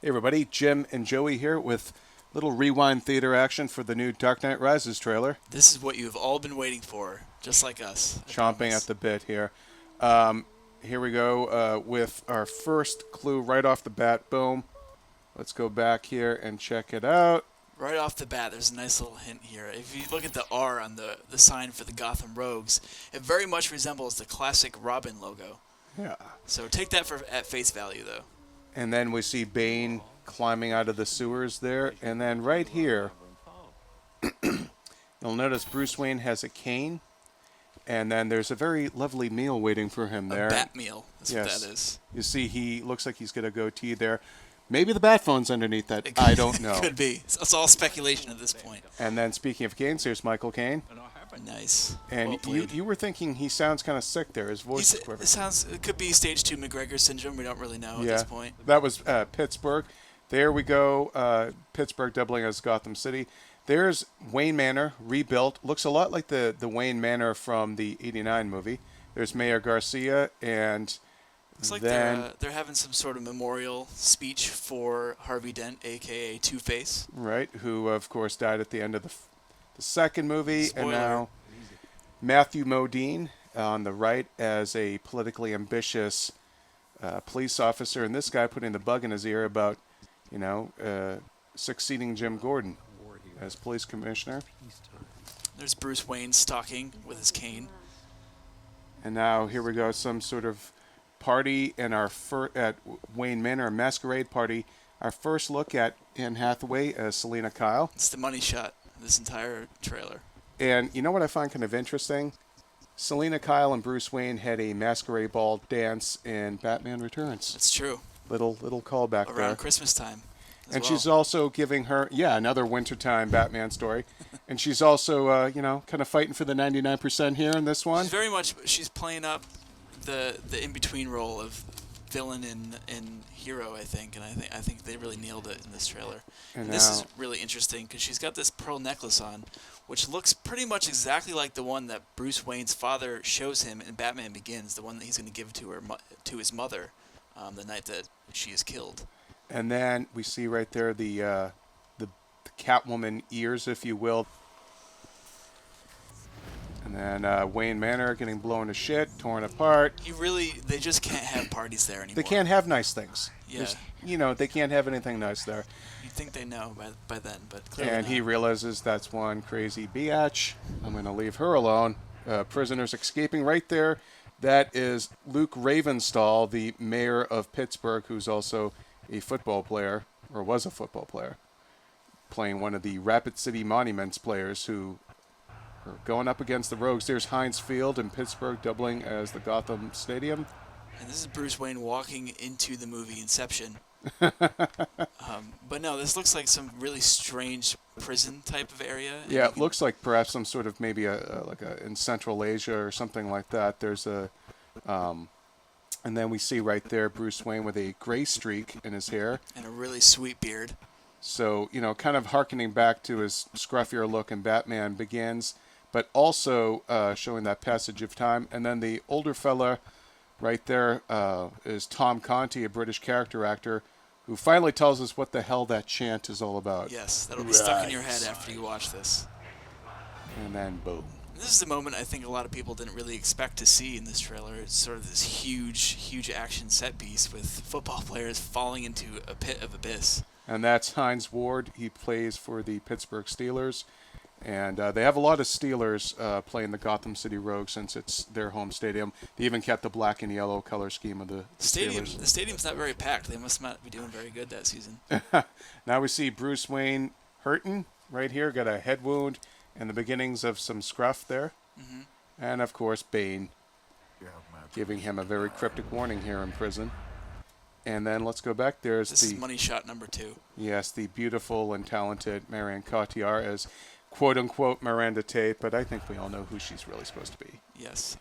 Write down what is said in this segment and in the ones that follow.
Hey everybody, Jim and Joey here with little rewind theater action for the new Dark Knight Rises trailer. This is what you've all been waiting for, just like us. Chomping at the bit here. Here we go with our first clue right off the bat. Boom. Let's go back here and check it out. Right off the bat, there's a nice little hint here. If you look at the R on the sign for the Gotham Rogues, it very much resembles the classic Robin logo. Yeah. So take that at face value, though. And then we see Bane climbing out of the sewers there. And then right here, you'll notice Bruce Wayne has a cane. And then there's a very lovely meal waiting for him there. A bat meal. That's yes. what that is. You see, he looks like he's got a goatee there. Maybe the bat phone's underneath that. I don't know. Could be. It's all speculation at this point. And then speaking of Canes, here's Michael Caine. Nice. And you were thinking he sounds kind of sick there. His voice is quivering. It could be stage 2 McGregor syndrome. We don't really know at this point. That was Pittsburgh. There we go. Pittsburgh doubling as Gotham City. There's Wayne Manor rebuilt. Looks a lot like the Wayne Manor from the '89 movie. There's Mayor Garcia, and looks like they're having some sort of memorial speech for Harvey Dent, a.k.a. Two-Face. Right, who, of course, died at the end of the second movie. Spoiler. And now Matthew Modine on the right as a politically ambitious police officer. And this guy putting the bug in his ear about, succeeding Jim Gordon as police commissioner. There's Bruce Wayne stalking with his cane. And now here we go, some sort of party in at Wayne Manor, a masquerade party. Our first look at Anne Hathaway as Selina Kyle. It's the money shot of this entire trailer. And you know what I find kind of interesting? Selina Kyle and Bruce Wayne had a masquerade ball dance in Batman Returns. That's true. Little callback there. Around Christmas time. And she's also giving her, another wintertime Batman story. And she's also, kind of fighting for the 99% here in this one. She's playing up the in-between role of villain and hero, I think. And I think they really nailed it in this trailer. And this is really interesting because she's got this pearl necklace on, which looks pretty much exactly like the one that Bruce Wayne's father shows him in Batman Begins, the one that he's going to give to his mother the night that she is killed. And then we see right there the Catwoman ears, if you will. And then Wayne Manor getting blown to shit, torn apart. They just can't have parties there anymore. They can't have nice things. Yeah. They can't have anything nice there. You'd think they know by then, but clearly And not. he realizes that's one crazy biatch. I'm going to leave her alone. Prisoners escaping right there. That is Luke Ravenstall, the mayor of Pittsburgh, who's also a football player, or was a football player, playing one of the Rapid City Monuments players who are going up against the Rogues. There's Heinz Field in Pittsburgh doubling as the Gotham Stadium. And this is Bruce Wayne walking into the movie Inception. But no, this looks like some really strange prison type of area. Yeah, it looks like perhaps some sort of maybe in Central Asia or something like that. There's and then we see right there Bruce Wayne with a gray streak in his hair. And a really sweet beard. So, kind of hearkening back to his scruffier look in Batman Begins, but also showing that passage of time. And then the older fella right there is Tom Conti, a British character actor, who finally tells us what the hell that chant is all about. Yes, that'll be stuck in your head after you watch this. And then boom. This is the moment I think a lot of people didn't really expect to see in this trailer. It's sort of this huge action set piece with football players falling into a pit of abyss. And that's Hines Ward. He plays for the Pittsburgh Steelers. And they have a lot of Steelers playing the Gotham City Rogues since it's their home stadium. They even kept the black and yellow color scheme of the Steelers. The stadium's not very packed. They must not be doing very good that season. Now we see Bruce Wayne hurting right here. Got a head wound and the beginnings of some scruff there. Mm-hmm. And, of course, Bane giving him a very cryptic warning here in prison. And then let's go back. This is money shot number 2. Yes, the beautiful and talented Marion Cotillard as quote-unquote Miranda Tate, but I think we all know who she's really supposed to be. Yes,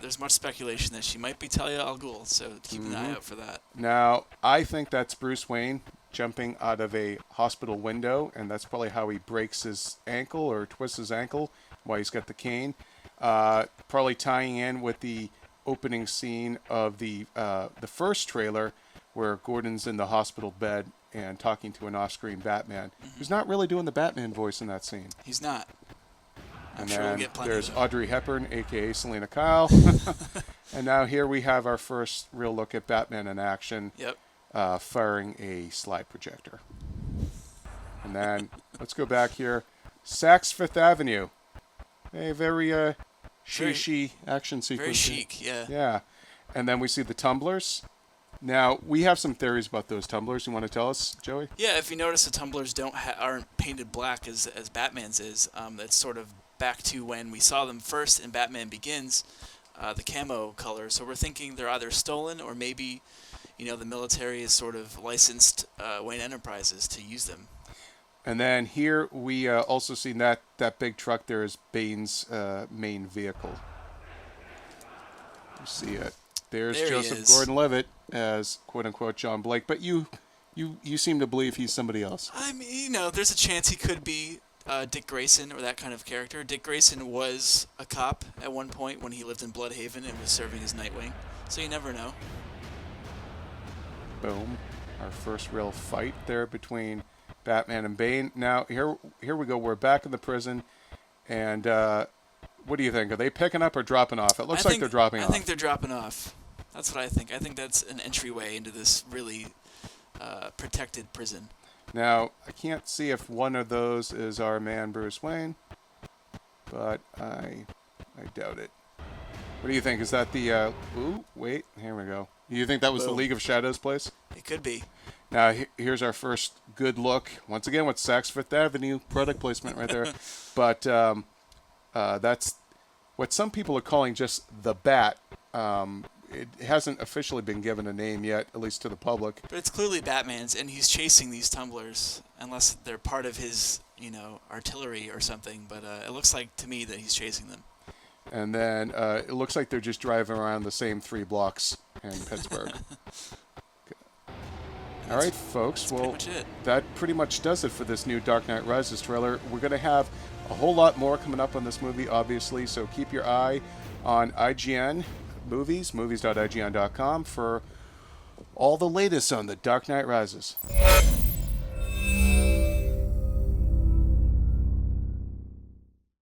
there's much speculation that she might be Talia al Ghul, so keep an eye out for that. Now, I think that's Bruce Wayne jumping out of a hospital window, and that's probably how he breaks his ankle or twists his ankle while he's got the cane. Probably tying in with the opening scene of the first trailer where Gordon's in the hospital bed and talking to an off-screen Batman, who's not really doing the Batman voice in that scene. He's not. I'm And sure we'll then get plenty there's of them. Audrey Hepburn, a.k.a. Selena Kyle. And now here we have our first real look at Batman in action, Yep. firing a slide projector. And then let's go back here. Saks Fifth Avenue. A very she action sequence. Very chic, yeah. Yeah. And then we see the tumblers. Now, we have some theories about those tumblers. You want to tell us, Joey? Yeah, if you notice, the tumblers aren't painted black as Batman's is. That's sort of back to when we saw them first in Batman Begins, the camo color. So we're thinking they're either stolen or maybe, the military has sort of licensed Wayne Enterprises to use them. And then here we also see that big truck there is Bane's main vehicle. You see it. There's There he Joseph is. Gordon-Levitt as quote-unquote John Blake, but you seem to believe he's somebody else. I mean, there's a chance he could be Dick Grayson or that kind of character. Dick Grayson was a cop at one point when he lived in Bloodhaven and was serving as Nightwing, so you never know. Boom. Our first real fight there between Batman and Bane. Now, here we go. We're back in the prison, and what do you think? Are they picking up or dropping off? It looks like they're dropping off. I think they're dropping off. That's what I think. I think that's an entryway into this really protected prison. Now, I can't see if one of those is our man Bruce Wayne, but I doubt it. What do you think? Is that the... ooh, wait. Here we go. Do you think that was the League of Shadows place? It could be. Now, here's our first good look. Once again, with Saks Fifth Avenue product placement right there. But that's what some people are calling just the Bat. It hasn't officially been given a name yet, at least to the public. But it's clearly Batman's, and he's chasing these tumblers, unless they're part of his, artillery or something. But it looks like to me that he's chasing them. And then it looks like they're just driving around the same 3 blocks in Pittsburgh. All right, folks. Well, that pretty much does it for this new Dark Knight Rises trailer. We're going to have a whole lot more coming up on this movie, obviously, so keep your eye on IGN Movies, movies.ign.com, for all the latest on The Dark Knight Rises.